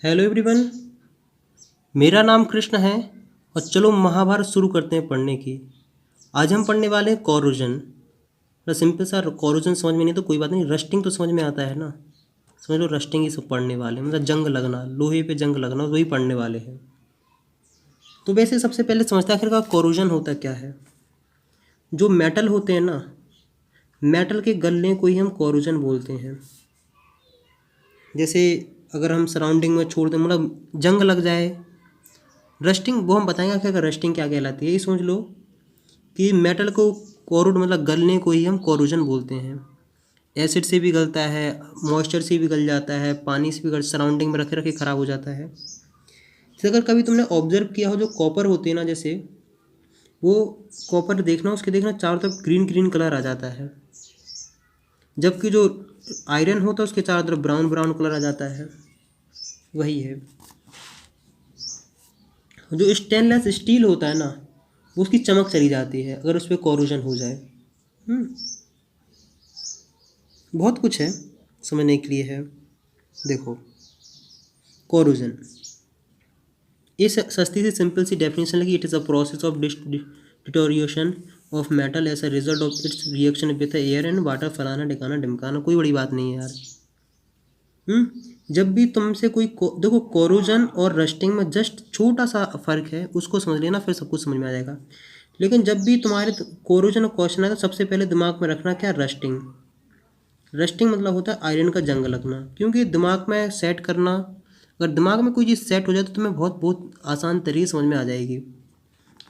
Hello everyone. मेरा नाम कृष्ण है और चलो महाभारत शुरू करते हैं पढ़ने की। आज हम पढ़ने वाले हैं कोरोजन। तो सिंपल सा कोरोजन समझ में नहीं तो कोई बात नहीं, रस्टिंग तो समझ में आता है ना। समझ लो रस्टिंग ही सब पढ़ने वाले हैं, मतलब जंग लगना, लोहे पे जंग लगना वही पढ़ने वाले हैं। तो वैसे सबसे पहले समझते हैं आखिरकार कोरोजन होता क्या है। जो मेटल होते हैं ना, मेटल के गलने को ही हम कोरोजन बोलते हैं। जैसे अगर हम सराउंडिंग में छोड़ दें, मतलब जंग लग जाए, रस्टिंग वो हम बताएंगे आखिर रस्टिंग क्या कहलाती है। ये समझ लो कि मेटल को कोरोड मतलब गलने को ही हम कोरोजन बोलते हैं। एसिड से भी गलता है, मॉइस्चर से भी गल जाता है, पानी से भी गल, सराउंडिंग में रखे रखे ख़राब हो जाता है। जैसे अगर कभी तुमने ऑब्जर्व किया हो, जो कॉपर होते हैं ना, जैसे वो कॉपर देखना, उसके देखना चारों तरफ ग्रीन ग्रीन कलर आ जाता है, जबकि जो आयरन होता है उसके चारों तरफ ब्राउन ब्राउन कलर आ जाता है। वही है। जो स्टेनलेस स्टील होता है ना, वो उसकी चमक चली जाती है अगर उस पर कोरोजन हो जाए। बहुत कुछ है समझने के लिए है। देखो कोरोजन, ये सस्ती सी सिंपल सी डेफिनेशन लगी। It is a process of deterioration of metal as a result of its reaction with air and water, फलाना ढिकाना ढिमकाना, कोई बड़ी बात नहीं है यार। जब भी तुमसे कोई देखो कोरोजन और रस्टिंग में जस्ट छोटा सा फर्क है, उसको समझ लेना, फिर सब कुछ समझ में आ जाएगा। लेकिन जब भी तुम्हारे कोरोजन और क्वेश्चन आए तो सबसे पहले दिमाग में रखना क्या, रस्टिंग। रस्टिंग मतलब होता है आयरन का जंग लगना, क्योंकि दिमाग में सेट करना, अगर दिमाग में कोई चीज़ सेट हो जाए तो तुम्हें बहुत बहुत आसान तरीके समझ में आ जाएगी।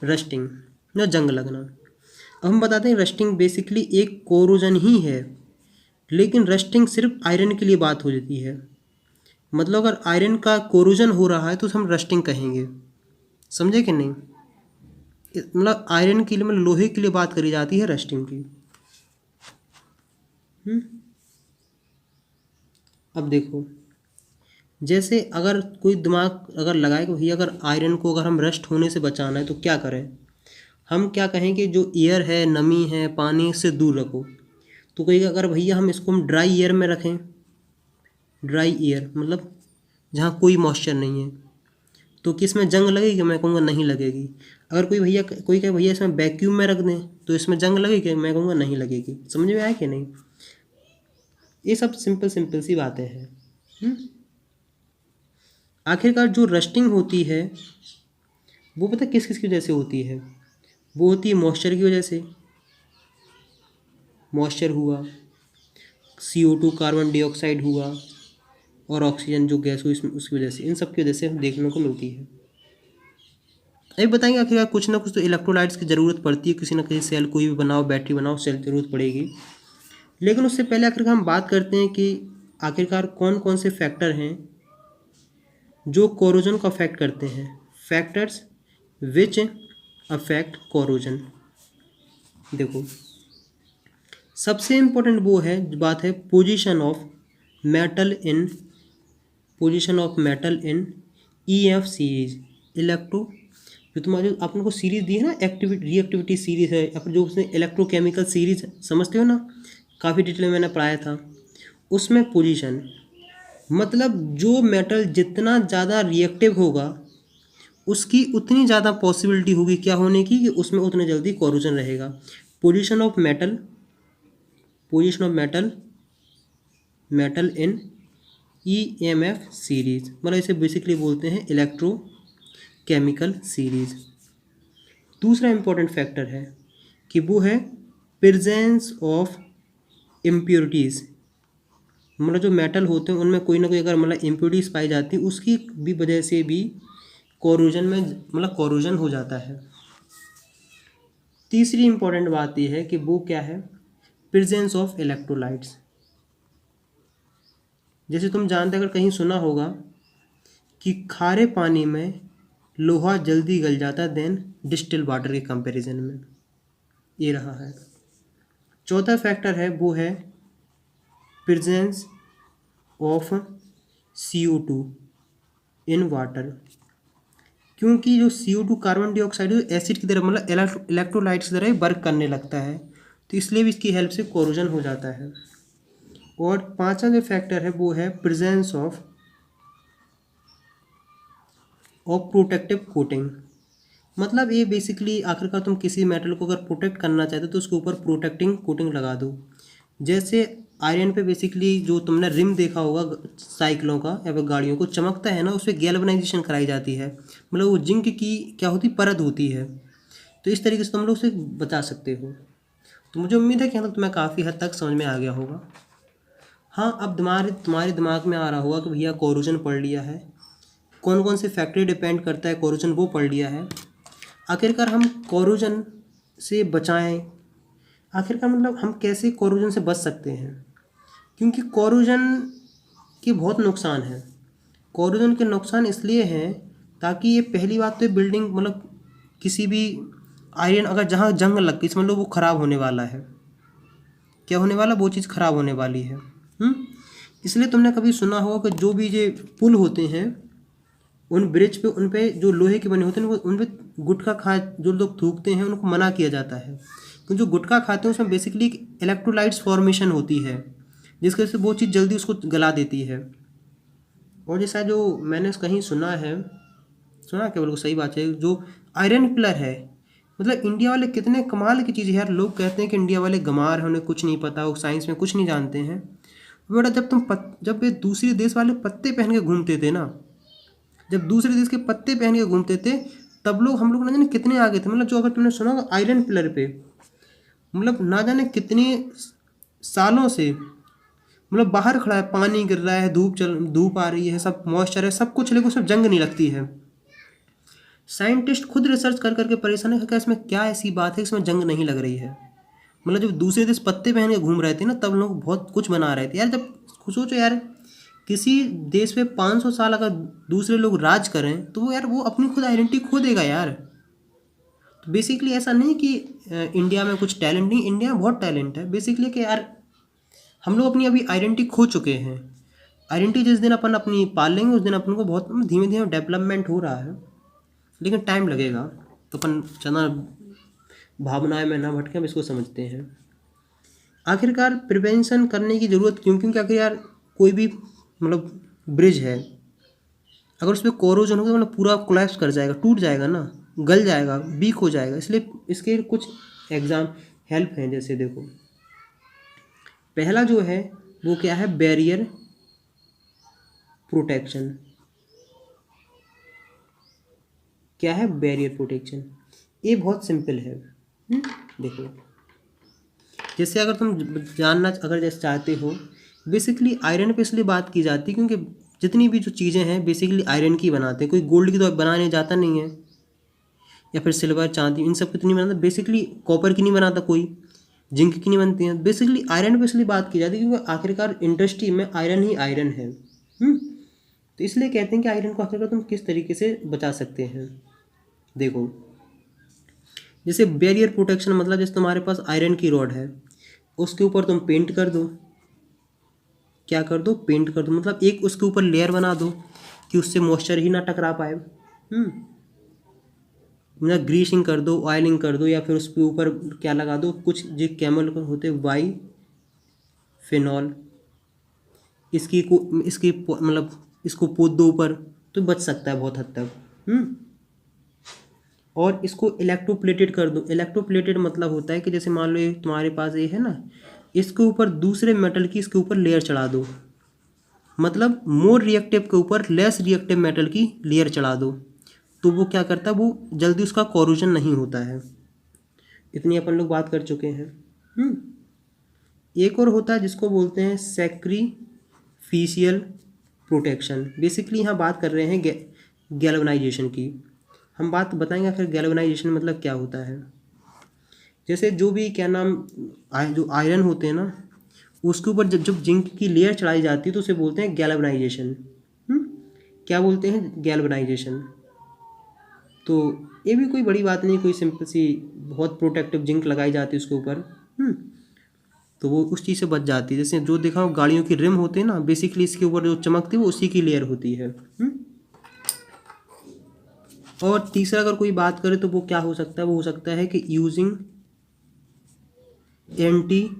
रस्टिंग या जंग लगना। अब हम बताते हैं रस्टिंग बेसिकली एक कोरोजन ही है, लेकिन रस्टिंग सिर्फ आयरन के लिए बात हो जाती है। मतलब अगर आयरन का कोरोजन हो रहा है तो हम रस्टिंग कहेंगे, समझे कि नहीं। मतलब आयरन के लिए, मतलब लोहे के लिए बात करी जाती है रस्टिंग की। अब देखो, जैसे अगर कोई दिमाग अगर लगाए कि भैया अगर आयरन को अगर हम रस्ट होने से बचाना है तो क्या करें, हम क्या कहें कि जो एयर है, नमी है, पानी से दूर रखो। तो कहेगा अगर भैया हम इसको हम ड्राई एयर में रखें, ड्राई एयर मतलब जहाँ कोई मॉइस्चर नहीं है, तो किस में जंग लगेगी, मैं कहूँगा नहीं लगेगी। अगर कोई कहे भैया इसमें वैक्यूम में रख दें तो इसमें जंग लगेगी, मैं कहूँगा नहीं लगेगी। समझ में आया कि नहीं। ये सब सिंपल सिंपल सी बातें हैं। आखिरकार जो रस्टिंग होती है वो पता किस किस की वजह से होती है। वो होती है मॉइस्चर की वजह से, मॉइस्चर हुआ, CO2 कार्बन डाइऑक्साइड हुआ, और ऑक्सीजन जो गैस हुई इसमें, उसकी वजह से, इन सब की वजह से देखने को मिलती है। अभी बताएंगे आखिरकार कुछ ना कुछ तो इलेक्ट्रोलाइट्स की ज़रूरत पड़ती है, किसी ना किसी सेल कोई भी बनाओ, बैटरी बनाओ, सेल ज़रूरत पड़ेगी। लेकिन उससे पहले आखिरकार हम बात करते हैं कि आखिरकार कौन कौन से फैक्टर हैं जो कोरोजन को अफेक्ट करते हैं। Factors which affect corrosion. देखो सबसे इम्पोर्टेंट वो है, बात है position of metal in, position of metal in EF series, electro, जो तुम्हारे आपने को सीरीज दी है ना, एक्टिविटी रिएक्टिविटी सीरीज है, या फिर जो उसने इलेक्ट्रोकेमिकल सीरीज, समझते हो ना, काफ़ी डिटेल में मैंने पढ़ाया था। उसमें पोजीशन मतलब जो मेटल जितना ज़्यादा रिएक्टिव होगा उसकी उतनी ज़्यादा पॉसिबिलिटी होगी क्या होने की, कि उसमें उतने जल्दी कोरोजन रहेगा। Position of metal, position of metal, metal in EMF series, मतलब इसे बेसिकली बोलते हैं इलेक्ट्रोकेमिकल सीरीज। दूसरा इंपॉर्टेंट फैक्टर है कि वो है प्रेजेंस ऑफ इम्प्योरिटीज़, मतलब जो मेटल होते हैं उनमें कोई ना कोई अगर मतलब इम्प्योरिटीज़ पाई जाती है, उसकी भी वजह से भी कोरोजन में मतलब कोरोजन हो जाता है। तीसरी इंपॉर्टेंट बात यह है कि वो क्या है, प्रेजेंस ऑफ इलेक्ट्रोलाइट्स। जैसे तुम जानते अगर कहीं सुना होगा कि खारे पानी में लोहा जल्दी गल जाता है देन डिस्टिल वाटर के कंपैरिजन में, ये रहा है। चौथा फैक्टर है वो है presence of CO2 in water, क्योंकि जो CO2 कार्बन डाइऑक्साइड है एसिड की तरह मतलब इलेक्ट्रोलाइट्स की तरह वर्क करने लगता है, तो इसलिए भी इसकी हेल्प से कोरोजन हो जाता है। और पांचवा जो फैक्टर है वो है प्रेजेंस ऑफ और प्रोटेक्टिव कोटिंग, मतलब ये बेसिकली आखिरकार तुम किसी मेटल को अगर प्रोटेक्ट करना चाहते हो तो उसके ऊपर प्रोटेक्टिंग कोटिंग लगा दो। जैसे आयरन पे बेसिकली जो तुमने रिम देखा होगा साइकिलों का या फिर गाड़ियों को चमकता है ना, उस पर गैल्वनाइजेशन कराई जाती है, मतलब वो जिंक की क्या होती परत होती है। तो इस तरीके से तुम लोग उसे बचा सकते हो। तो मुझे उम्मीद है कि मतलब तुम्हें काफ़ी हद तक समझ में आ गया होगा। हाँ, अब तुम्हारे दिमाग में आ रहा होगा कि भैया कोरोजन पढ़ लिया है, कौन कौन से फैक्टर डिपेंड करता है कोरोजन वो पढ़ लिया है, आखिरकार हम कोरोजन से बचाएं, आखिरकार मतलब हम कैसे कोरोजन से बच सकते हैं, क्योंकि कोरोजन के बहुत नुकसान हैं। कोरोजन के नुकसान इसलिए हैं ताकि ये पहली बात तो बिल्डिंग मतलब किसी भी आयरन अगर जहाँ जंग लग गई समझ लो वो ख़राब होने वाला है, क्या होने वाला, वो चीज़ ख़राब होने वाली है। इसलिए तुमने कभी सुना होगा कि जो भी ये पुल होते हैं उन ब्रिज पे उन पे जो लोहे के बने होते हैं उन पे गुटखा खा जो लोग थूकते हैं उनको मना किया जाता है, क्योंकि जो गुटखा खाते हैं उसमें बेसिकली इलेक्ट्रोलाइट्स फॉर्मेशन होती है जिसकी वजह से वो चीज़ जल्दी उसको गला देती है। और जैसा जो मैंने कहीं सुना है, सुना क्या बोलो, सही बात है, जो आयरन पिलर है, मतलब इंडिया वाले कितने कमाल की चीज़ है यार। लोग कहते हैं कि इंडिया वाले गंवार हैं, उन्हें कुछ नहीं पता, वो साइंस में कुछ नहीं जानते हैं। बेटा जब ये दूसरे देश वाले पत्ते पहन के घूमते थे ना, जब दूसरे देश के पत्ते पहन के घूमते थे तब हम लोग ना जाने कितने आगे थे। मतलब जो अगर तुमने सुना होगा आयरन पिलर पे मतलब ना जाने कितने सालों से मतलब बाहर खड़ा है, पानी गिर रहा है, धूप आ रही है, सब मॉइस्चर है, सब कुछ, लेकिन उसमें जंग नहीं लगती है। साइंटिस्ट खुद रिसर्च कर करके परेशान है कि इसमें क्या ऐसी बात है इसमें जंग नहीं लग रही है। मतलब जब दूसरे देश पत्ते पहन के घूम रहे थे ना तब लोग बहुत कुछ बना रहे थे यार। जब सोचो यार किसी देश पे 500 साल अगर दूसरे लोग राज करें तो वो यार वो अपनी खुद आइडेंटिटी खो देगा यार। तो बेसिकली ऐसा नहीं कि इंडिया में कुछ टैलेंट नहीं, इंडिया में बहुत टैलेंट है। बेसिकली कि यार हम लोग अपनी अभी आइडेंटिटी खो चुके हैं। आइडेंटिटी जिस दिन अपन अपनी पाल लेंगे उस दिन अपन को बहुत धीमे धीमे डेवलपमेंट हो रहा है, लेकिन टाइम लगेगा। तो अपन ज़्यादा भावनाएं में ना भटके, हम इसको समझते हैं। आखिरकार प्रिवेंशन करने की ज़रूरत क्यों, क्योंकि आखिर यार कोई भी मतलब ब्रिज है अगर उस पर कोरोजन होगा तो मतलब पूरा कोलैप्स कर जाएगा, टूट जाएगा ना, गल जाएगा, वीक हो जाएगा। इसलिए इसके कुछ एग्जाम हेल्प हैं। जैसे देखो पहला जो है वो क्या है, बैरियर प्रोटेक्शन। क्या है बैरियर प्रोटेक्शन, ये बहुत सिंपल है। देखो जैसे अगर तुम जानना अगर जैसे चाहते हो, बेसिकली आयरन पे इसलिए बात की जाती है क्योंकि जितनी भी जो चीज़ें हैं बेसिकली आयरन की बनाते हैं। कोई गोल्ड की तो बनाने जाता नहीं है, या फिर सिल्वर चांदी इन सब की तो नहीं बनाता। बेसिकली कॉपर की नहीं बनाता कोई, जिंक की नहीं बनती हैं। बेसिकली आयरन पे इसलिए बात की जाती है क्योंकि आखिरकार इंडस्ट्री में आयरन ही आयरन है। तो इसलिए कहते हैं कि आयरन को आखिरकार तुम किस तरीके से बचा सकते हैं। देखो जैसे बैरियर प्रोटेक्शन मतलब जैसे तुम्हारे पास आयरन की रॉड है, उसके ऊपर तुम पेंट कर दो। क्या कर दो, पेंट कर दो, मतलब एक उसके ऊपर लेयर बना दो कि उससे मॉइस्चर ही ना टकरा पाए। मतलब ग्रीसिंग कर दो, ऑयलिंग कर दो, या फिर उसके ऊपर क्या लगा दो, कुछ जो केमिकल होते वाई फिनॉल, इसकी मतलब इसको पोत दो ऊपर, तो बच सकता है बहुत हद तक। और इसको इलेक्ट्रोप्लेटेड कर दो। इलेक्ट्रोप्लेटेड मतलब होता है कि जैसे मान लो ये तुम्हारे पास ये है ना, इसके ऊपर दूसरे मेटल की इसके ऊपर लेयर चढ़ा दो, मतलब मोर रिएक्टिव के ऊपर लेस रिएक्टिव मेटल की लेयर चढ़ा दो, तो वो क्या करता है, वो जल्दी उसका कोरोजन नहीं होता है। इतनी अपन लोग बात कर चुके हैं। एक और होता है जिसको बोलते हैं सैक्रिफिशियल प्रोटेक्शन। बेसिकली यहाँ बात कर रहे हैं गैल्वनाइजेशन की। हम बात बताएंगे आखिर गैल्वनाइजेशन मतलब क्या होता है। जैसे जो भी क्या नाम जो आयरन होते हैं ना, उसके ऊपर जब जिंक की लेयर चढ़ाई जाती है तो उसे बोलते हैं गैल्वनाइजेशन। क्या बोलते हैं, गैल्वनाइजेशन। तो ये भी कोई बड़ी बात नहीं, कोई सिंपल सी बहुत प्रोटेक्टिव जिंक लगाई जाती है उसके ऊपर, तो वो उस चीज़ से बच जाती है। जैसे जो देखा हो गाड़ियों की रिम होते हैं ना, बेसिकली इसके ऊपर जो चमकती है वो उसी की लेयर होती है। और तीसरा अगर कोई बात करे तो वो क्या हो सकता है, वो हो सकता है कि यूजिंग एंटी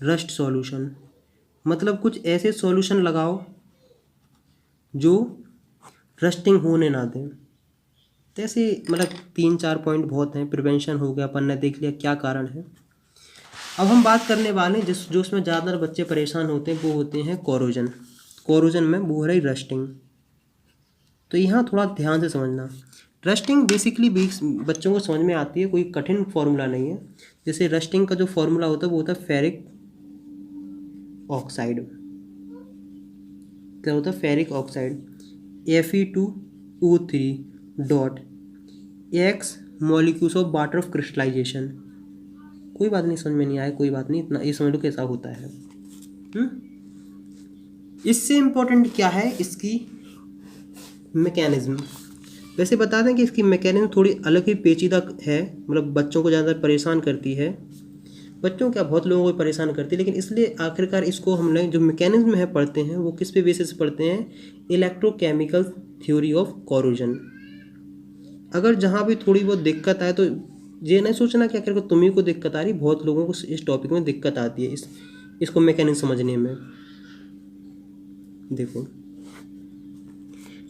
रस्ट सॉल्यूशन, मतलब कुछ ऐसे सॉल्यूशन लगाओ जो रस्टिंग होने ना दें। तो ऐसे मतलब 3-4 पॉइंट बहुत हैं। प्रिवेंशन हो गया, अपन ने देख लिया क्या कारण है। अब हम बात करने वाले हैं जिस जो उसमें ज़्यादातर बच्चे परेशान होते हैं वो होते हैं कोरोजन। कोरोजन में वो हो रही रस्टिंग। तो यहाँ थोड़ा ध्यान से समझना। रस्टिंग बेसिकली बच्चों को समझ में आती है, कोई कठिन फॉर्मूला नहीं है। जैसे रस्टिंग का जो फॉर्मूला होता है वो होता है फेरिक ऑक्साइड। क्या होता है? Ferric oxide Fe2O3 dot X molecules of water of crystallisation. कोई बात नहीं, समझ में नहीं आया कोई बात नहीं, इतना ये समझ लो कैसा होता है। इससे इम्पोर्टेंट क्या है इसकी मैकेनिज्म। वैसे बता दें कि इसकी मैकेनिज्म थोड़ी अलग ही पेचीदा है, मतलब बच्चों को ज़्यादा परेशान करती है। बच्चों क्या बहुत लोगों को परेशान करती है, लेकिन इसलिए आखिरकार इसको हम लोग जो मैकेनिज्म है पढ़ते हैं वो किस पे बेसिस पढ़ते हैं? Electrochemical theory of corrosion. अगर जहाँ भी थोड़ी बहुत दिक्कत आए तो ये नहीं सोचना कि आखिर तुम्ही को दिक्कत आ रही, बहुत लोगों को इस टॉपिक में दिक्कत आती है इसको मैकेनिज्म समझने में। देखो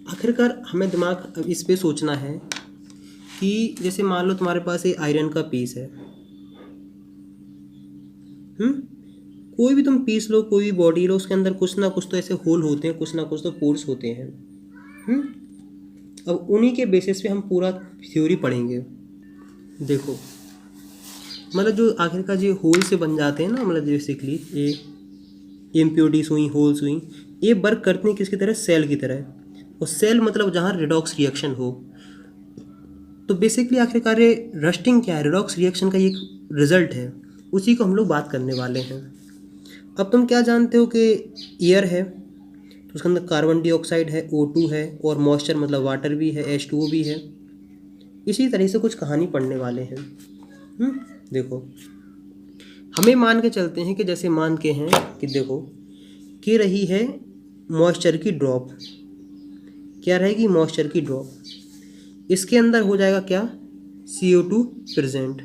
आखिरकार हमें दिमाग इस पे सोचना है कि जैसे मान लो तुम्हारे पास एक आयरन का पीस है, कोई भी तुम पीस लो, कोई भी बॉडी लो, उसके अंदर कुछ ना कुछ तो ऐसे होल होते हैं, कुछ ना कुछ तो पोर्स होते हैं। अब उन्हीं के बेसिस पे हम पूरा थ्योरी पढ़ेंगे। देखो मतलब जो आखिरकार जो होल से बन जाते हैं ना, मतलब बेसिकली ये इम्प्योरिटीज हुई, होल्स हुई, ये वर्क करते हैं किसकी तरह? सेल की तरह। और सेल मतलब जहाँ रिडॉक्स रिएक्शन हो। तो बेसिकली आखिरकार ये रस्टिंग क्या है? रिडॉक्स रिएक्शन का एक रिजल्ट है, उसी को हम लोग बात करने वाले हैं। अब तुम क्या जानते हो कि एयर है तो उसके अंदर कार्बन डाइऑक्साइड है, O2 है, और मॉइस्चर मतलब वाटर भी है, H2O भी है। इसी तरह से कुछ कहानी पढ़ने वाले हैं। देखो हमें मान के चलते हैं कि जैसे मान के हैं कि देखो कि रही है मॉइस्चर की ड्रॉप। क्या रहेगी? मॉइस्चर की ड्रॉप। इसके अंदर हो जाएगा क्या? CO2 present.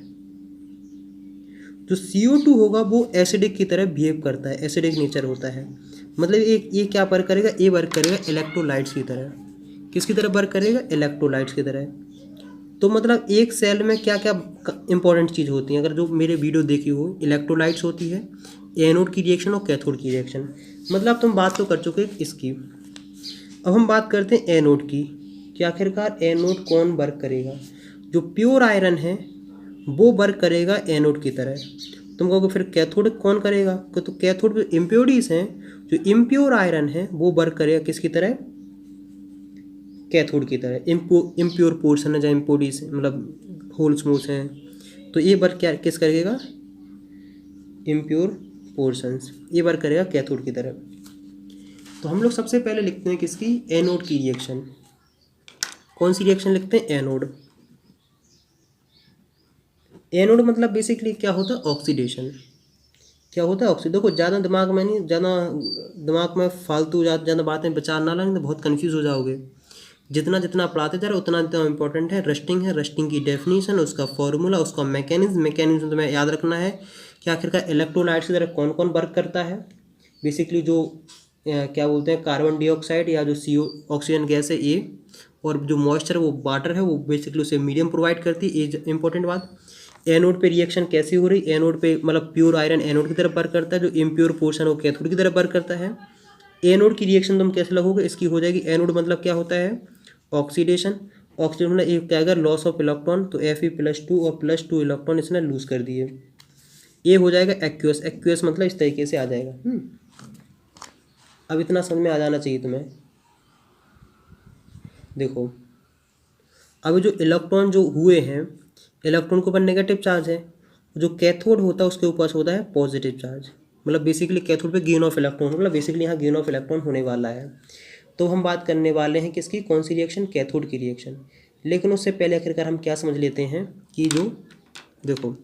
जो CO2 होगा वो एसिडिक की तरह बिहेव करता है, एसिडिक नेचर होता है। मतलब ये क्या वर्क करेगा? ये वर्क करेगा इलेक्ट्रोलाइट्स की तरह। किसकी तरह वर्क करेगा? इलेक्ट्रोलाइट्स की तरह। तो मतलब एक सेल में क्या क्या इंपॉर्टेंट चीज़ होती हैं, अगर जो मेरे वीडियो देखी हो, इलेक्ट्रोलाइट्स होती है, एनोड की रिएक्शन और कैथोड की रिएक्शन। मतलब तुम बात तो कर चुके इसकी। अब हम बात करते हैं एनोड की कि आखिरकार एनोड कौन वर्क करेगा? जो प्योर आयरन है वो वर्क करेगा एनोड की तरह। तुम कहोगे फिर कैथोड कौन करेगा? तो कैथोड में इम्प्योरिटीज हैं, जो इम्प्योर आयरन है वो वर्क करेगा किसकी तरह? कैथोड की तरह। इम्प्योर पोर्शन है जहाँ इम्प्योरिटीज मतलब होल स्मूथ हैं, तो ये वर्क क्या किस करेगा? इम्प्योर पोर्शंस, ये वर्क करेगा कैथोड की तरह। तो हम लोग सबसे पहले लिखते हैं किसकी? एनोड की रिएक्शन। कौन सी रिएक्शन लिखते हैं? एनोड। एनोड मतलब बेसिकली क्या होता है? ऑक्सीडेशन। क्या होता है? ऑक्सीडेशन। देखो ज़्यादा दिमाग में नहीं, ज़्यादा दिमाग में फालतू ज़्यादा बातें विचार ना लाएं तो बहुत कंफ्यूज हो जाओगे। जितना जितना पढ़ाते जा रहे हो उतना इतना इंपॉर्टेंट है। रस्टिंग है, रस्टिंग की डेफिनेशन, उसका फॉर्मूला, उसका मैकेनिज्म तुम्हें याद रखना है कि आखिरकार इलेक्ट्रोलाइट्स की तरह कौन कौन वर्क करता है। बेसिकली जो क्या बोलते हैं, कार्बन डाइऑक्साइड या जो CO ऑक्सीजन गैस है ये, और जो मॉइस्चर वो वाटर है, वो बेसिकली उसे मीडियम प्रोवाइड करती है। ये इंपॉर्टेंट बात। एनोड पे रिएक्शन कैसी हो रही? एनोड पे मतलब प्योर आयरन एनोड की तरफ वर्क करता है, जो इम्प्योर पोर्शन वो कैथोड की तरफ वर्क करता है। एनोड की रिएक्शन तुम कैसे लगोगे? इसकी हो जाएगी, एनोड मतलब क्या होता है? ऑक्सीडेशन। ऑक्सीडेशन मतलब एक क्या अगर लॉस ऑफ इलेक्ट्रॉन, तो Fe+2 और +2 इलेक्ट्रॉन इसने लूज कर दिए। ये हो जाएगा एक्यूएस। एक्यूएस मतलब इस तरीके से आ जाएगा। अब इतना समझ में आ जाना चाहिए तुम्हें। देखो अब जो इलेक्ट्रॉन जो हुए हैं, इलेक्ट्रॉन के ऊपर नेगेटिव चार्ज है, जो कैथोड होता है उसके ऊपर होता है पॉजिटिव चार्ज। मतलब बेसिकली कैथोड पे गेन ऑफ इलेक्ट्रॉन, मतलब बेसिकली यहाँ गेन ऑफ इलेक्ट्रॉन होने वाला है। तो हम बात करने वाले हैं किसकी? कौन सी रिएक्शन? कैथोड की रिएक्शन। लेकिन उससे पहले आखिरकार हम क्या समझ लेते हैं कि जो देखो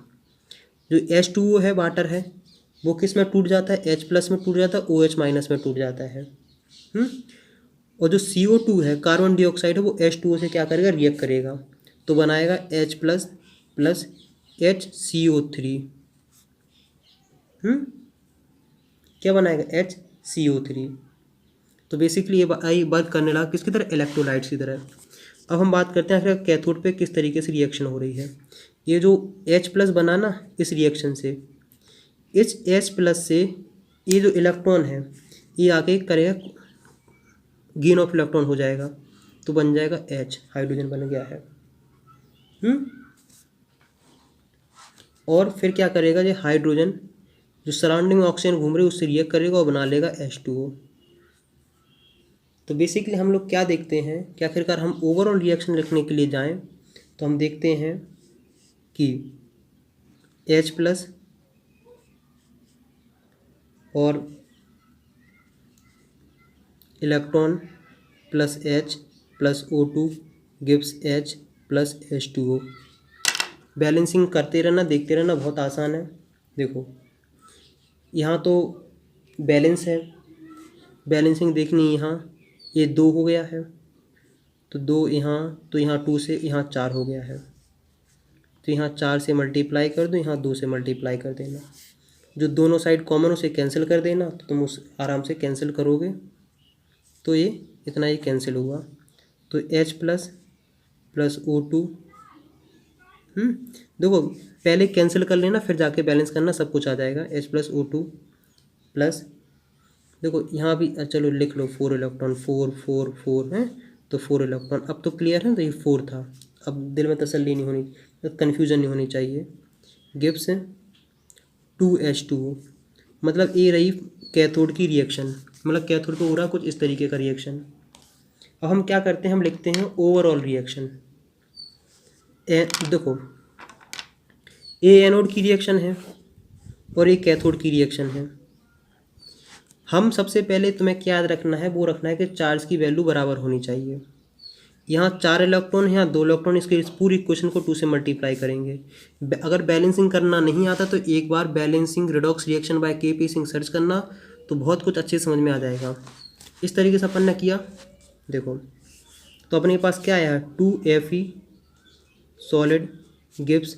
जो H2O है, वाटर है, वो किस में टूट जाता है? H+ में टूट जाता है, OH- में टूट जाता है। और जो CO2 है, कार्बन डाइऑक्साइड है, वो H2O से क्या करेगा? रिएक्ट करेगा, तो बनाएगा H+ HCO3। क्या बनाएगा? HCO3। तो बेसिकली ये वर्क करने लगा किसकी तरह? इलेक्ट्रोलाइट्स की तरह। अब हम बात करते हैं आखिर कैथोड पे किस तरीके से रिएक्शन हो रही है। ये जो H+ बना ना इस रिएक्शन से, इस H+ से ये जो इलेक्ट्रॉन है ये आके करेगा गेन ऑफ इलेक्ट्रॉन हो जाएगा, तो बन जाएगा H, हाइड्रोजन बन गया है। और फिर क्या करेगा, ये हाइड्रोजन जो सराउंडिंग में ऑक्सीजन घूम रही है उससे रिएक्ट करेगा और बना लेगा H2O। तो बेसिकली हम लोग क्या देखते हैं कि आखिरकार हम ओवरऑल रिएक्शन लिखने के लिए जाएं तो हम देखते हैं कि H+ और electron plus H plus O2 gives H plus H2O। Balancing करते रहना, देखते रहना, बहुत आसान है। देखो यहाँ तो बैलेंस है, बैलेंसिंग देखनी यहाँ, ये 2 हो गया है तो 2 यहाँ, तो यहाँ 2 से यहाँ 4 हो गया है, तो यहाँ 4 से मल्टीप्लाई कर दो, यहाँ 2 से मल्टीप्लाई कर देना, जो दोनों साइड कॉमन उसे कैंसिल कर देना, तो तुम उस आराम से कैंसिल करोगे तो ये इतना ही कैंसिल हुआ। तो H प्लस प्लस O2, देखो पहले कैंसिल कर लेना फिर जाके बैलेंस करना, सब कुछ आ जाएगा। H प्लस O2 प्लस, देखो यहाँ भी चलो लिख लो 4 इलेक्ट्रॉन, 4 4 4 हैं तो 4 इलेक्ट्रॉन। अब तो क्लियर है, तो ये 4 था, अब दिल में तसल्ली नहीं होनी, कन्फ्यूज़न नहीं होनी चाहिए। गिव्स 2H2O, मतलब ये रही कैथोड की रिएक्शन, मतलब कैथोड पे हो रहा कुछ इस तरीके का रिएक्शन। अब हम क्या करते हैं, हम लिखते हैं ओवरऑल रिएक्शन। देखो ये एनोड की रिएक्शन है और ये कैथोड की रिएक्शन है। हम सबसे पहले तुम्हें क्या याद रखना है, वो रखना है कि चार्ज की वैल्यू बराबर होनी चाहिए। यहाँ 4 इलेक्ट्रॉन है, यहाँ 2 इलेक्ट्रॉन, इसके इस पूरी इक्वेशन को 2 से मल्टीप्लाई करेंगे। अगर बैलेंसिंग करना नहीं आता तो एक बार balancing redox reaction by K P. Singh search करना, तो बहुत कुछ अच्छे समझ में आ जाएगा। इस तरीके से अपन ने किया। देखो तो अपने पास क्या आया, 2Fe solid gives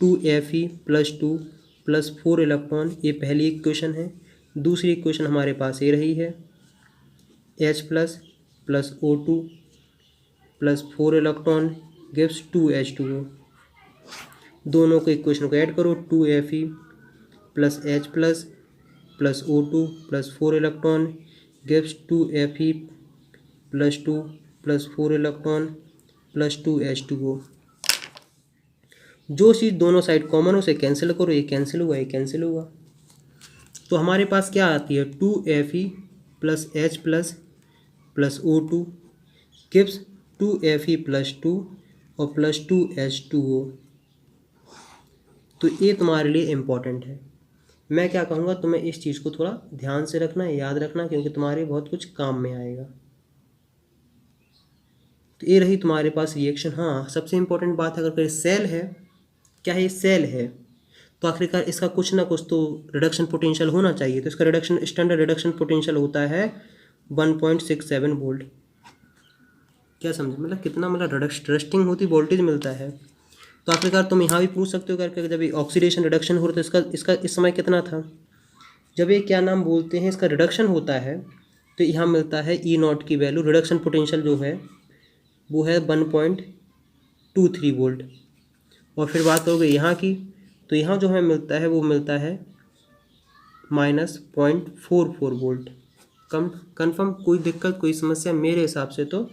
2Fe plus 2 plus 4 electron, ये पहली इक्वेशन है। दूसरी इक्वेशन हमारे पास ये रही है, H plus plus O2 plus 4 electron gives 2H2O। दोनों को इक्वेशन को ऐड करो, 2Fe plus H plus plus O2 plus 4 electron gives 2Fe plus 2 plus 4 electron plus 2H2O। जो चीज़ दोनों साइड कॉमन हो उसे कैंसिल करो, ये कैंसिल हुआ, ये कैंसिल हुआ, तो हमारे पास क्या आती है, 2Fe plus H plus plus O2 gives 2Fe plus 2 और प्लस 2H2O। तो ये तुम्हारे लिए इम्पॉर्टेंट है। मैं क्या कहूँगा, तुम्हें इस चीज़ को थोड़ा ध्यान से रखना, याद रखना, क्योंकि तुम्हारे बहुत कुछ काम में आएगा। तो ये रही तुम्हारे पास रिएक्शन। हाँ, सबसे इम्पोर्टेंट बात है, अगर कोई सेल है, क्या है, सेल है, तो आखिरकार इसका कुछ ना कुछ तो रिडक्शन पोटेंशियल होना चाहिए। तो इसका रिडक्शन, स्टैंडर्ड रिडक्शन पोटेंशियल होता है 1.67 वोल्ट। क्या समझे, मतलब कितना, मतलब रस्टिंग होती वोल्टेज मिलता है। तो आखिरकार तुम यहाँ भी पूछ सकते हो करके, जब ये ऑक्सीडेशन रिडक्शन हो रहा है तो इसका इस समय कितना था, जब ये क्या नाम बोलते हैं, इसका रिडक्शन होता है तो यहाँ मिलता है E0 की वैल्यू, रिडक्शन पोटेंशियल जो है वो है 1.23 वोल्ट। और फिर बात करोगे यहाँ की, तो यहाँ जो हमें मिलता है वो मिलता है -0.44 वोल्ट। कन्फर्म, कोई दिक्कत, कोई समस्या मेरे हिसाब से तो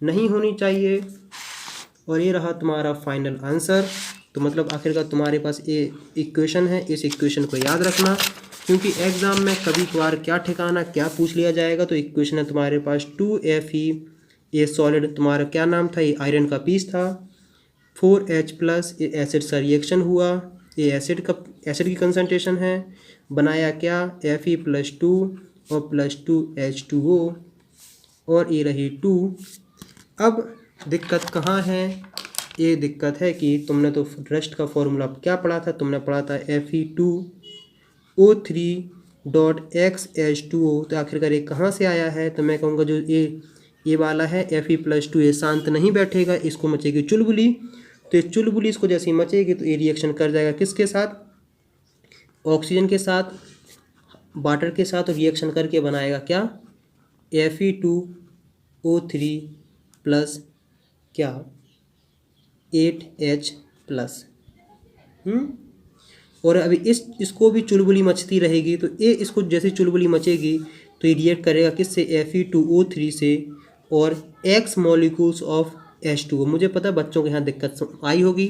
नहीं होनी चाहिए। और ये रहा तुम्हारा फाइनल आंसर। तो मतलब आखिरकार तुम्हारे पास ये इक्वेशन है, इस इक्वेशन को याद रखना, क्योंकि एग्ज़ाम में कभी कभार क्या ठिकाना क्या पूछ लिया जाएगा। तो इक्वेशन है तुम्हारे पास 2Fe, ये सॉलिड तुम्हारा क्या नाम था, ये आयरन का पीस था, 4H प्लस, ये एसिड सा रिएक्शन हुआ, ये एसिड की कंसनट्रेशन है, बनाया क्या, Fe प्लस 2 और प्लस 2H2O, और ये रही 2। अब दिक्कत कहाँ है, ये दिक्कत है कि तुमने तो रस्ट का फॉर्मूला क्या पढ़ा था, तुमने पढ़ा था Fe2O3.XH2O। तो आखिरकार ये कहाँ से आया है, तो मैं कहूँगा जो ये वाला है Fe प्लस 2, ये शांत नहीं बैठेगा, इसको मचेगी चुलबुली। तो ये चुलबुली इसको जैसे ही मचेगी तो ये रिएक्शन कर जाएगा किसके साथ, ऑक्सीजन के साथ, वाटर के साथ, और रिएक्शन करके बनाएगा क्या, Fe2O3 प्लस क्या 8H प्लस। और अभी इसको भी चुलबुली मचती रहेगी, तो ये इसको जैसे चुलबुली मचेगी तो ये रिएक्ट करेगा किससे, Fe2O3 से और X मॉलिक्यूल्स ऑफ H2O। मुझे पता है बच्चों के यहाँ दिक्कत आई होगी,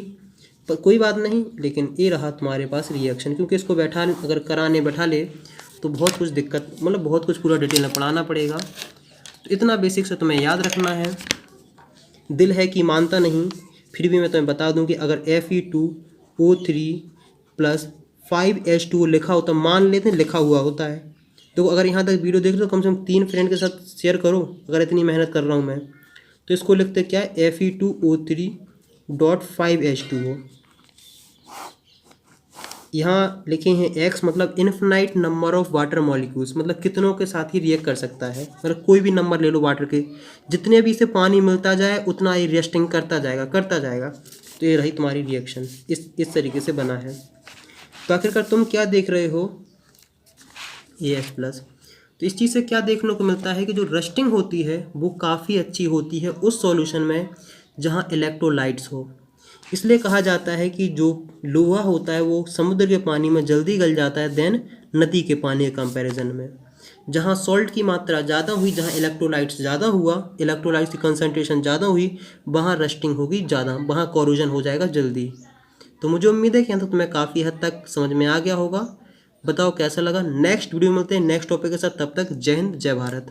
पर कोई बात नहीं, लेकिन ये रहा तुम्हारे पास रिएक्शन। क्योंकि इसको बैठा अगर कराने बैठा ले तो बहुत कुछ दिक्कत, मतलब बहुत कुछ पूरा डिटेल में पढ़ाना पड़ेगा। तो इतना बेसिक से तुम्हें याद रखना है। दिल है कि मानता नहीं, फिर भी मैं तुम्हें बता दूं कि अगर Fe2O3 प्लस 5H2O लिखा होता, मान लेते हैं लिखा हुआ होता है, तो अगर यहाँ तक वीडियो देख रहे हो तो कम से कम 3 फ्रेंड के साथ शेयर करो। अगर इतनी मेहनत कर रहा हूँ मैं, तो इसको लिखते क्या है, Fe2O3.5H2O। यहाँ लिखे हैं X मतलब infinite number of water molecules, मतलब कितनों के साथ ही रिएक्ट कर सकता है। मतलब कोई भी नंबर ले लो वाटर के, जितने भी इसे पानी मिलता जाए उतना ये रिएक्टिंग करता जाएगा। तो ये रही तुम्हारी रिएक्शन, इस तरीके से बना है। तो आखिरकार तुम क्या देख रहे हो, AH प्लस। तो इस चीज़ से क्या देखने को मिलता है कि जो रस्टिंग होती है वो काफ़ी अच्छी होती है उस सॉल्यूशन में जहाँ इलेक्ट्रोलाइट्स हो। इसलिए कहा जाता है कि जो लोहा होता है वो समुद्र के पानी में जल्दी गल जाता है देन नदी के पानी के कंपैरिजन में। जहाँ सॉल्ट की मात्रा ज़्यादा हुई, जहाँ इलेक्ट्रोलाइट्स ज़्यादा हुआ, इलेक्ट्रोलाइट्स की कंसंट्रेशन ज़्यादा हुई, वहाँ रस्टिंग होगी ज़्यादा, वहाँ कोरोजन हो जाएगा जल्दी। तो मुझे उम्मीद है कि यहाँ तक तुम्हें काफ़ी हद तक समझ में आ गया होगा। बताओ कैसा लगा। नेक्स्ट वीडियो में मिलते हैं नेक्स्ट टॉपिक के साथ, तब तक जय हिंद जय भारत।